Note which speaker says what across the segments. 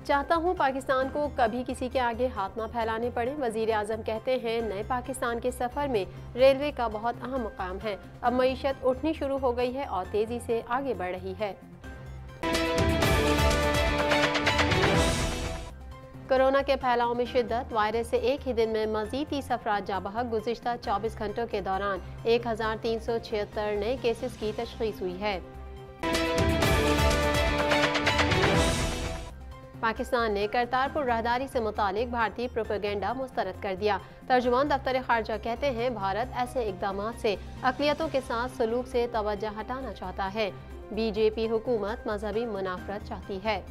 Speaker 1: चाहता हूँ पाकिस्तान को कभी किसी के आगे हाथ ना फैलाने पड़े। वजीर आजम कहते हैं नए पाकिस्तान के सफ़र में रेलवे का बहुत अहम मुकाम है। अब मईशत उठनी शुरू हो गई है और तेज़ी से आगे बढ़ रही है। कोरोना के फैलाव में शिद्दत। वायरस से एक ही दिन में मजीद 30 अफराद जाँ बहक। गुज़िश्ता 24 घंटों के दौरान 1376 नए केसेस की तशख़ीस हुई है। पाकिस्तान ने करतारपुर राहदारी से मुतालिक भारतीय प्रोपेगेंडा मुस्तरद कर दिया। तर्जुमान दफ्तर खारजा कहते हैं भारत ऐसे इक़दामात से अक़लियतों के साथ सलूक से तवज्जो हटाना चाहता है। बीजेपी हुकूमत मजहबी मुनाफरत चाहती है।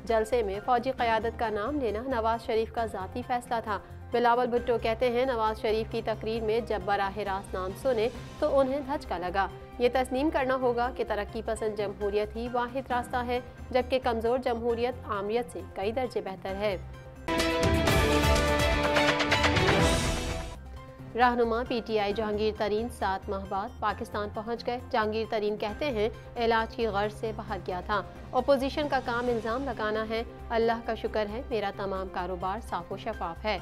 Speaker 1: जलसे में फौजी क़यादत का नाम लेना नवाज शरीफ का ज़ाती फैसला था। बिलावल भुट्टो कहते हैं नवाज शरीफ की तकरीर में जब बराह रास्त नाम सुने तो उन्हें धचका लगा। ये तस्लीम करना होगा कि तरक्की पसंद जमहूरियत ही वाहिद रास्ता है, जबकि कमज़ोर जमहूरियत आमरियत से कई दर्जे बेहतर है। रहनुमा PTI जहांगीर तरीन 7 माह बाद पाकिस्तान पहुंच गए। जहांगीर तरीन कहते हैं इलाज की गर्ज से बाहर गया था। अपोजिशन का काम इल्ज़ाम लगाना है। अल्लाह का शुक्र है मेरा तमाम कारोबार साफ व शफाफ है।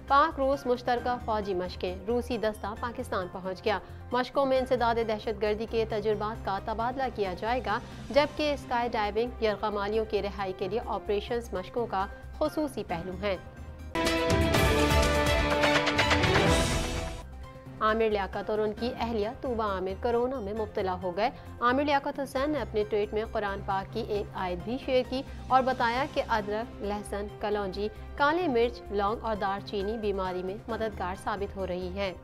Speaker 1: पाक रूस मुश्तरका फौजी मशकें। रूसी दस्ता पाकिस्तान पहुंच गया। मशकों में इंसदाद दहशतगर्दी के तजुर्बात का तबादला किया जाएगा, जबकि स्काई डाइविंग यरगमालियों की रिहाई के लिए ऑपरेशंस मशकों का खुसूसी पहलू हैं। आमिर लियाकत और उनकी अहलिया तूबा आमिर कोरोना में मुब्तला हो गए। आमिर लियाकत हुसैन ने अपने ट्वीट में कुरान पाक की एक आयत भी शेयर की और बताया कि अदरक, लहसुन, कलौंजी, काले मिर्च, लौंग और दालचीनी बीमारी में मददगार साबित हो रही है।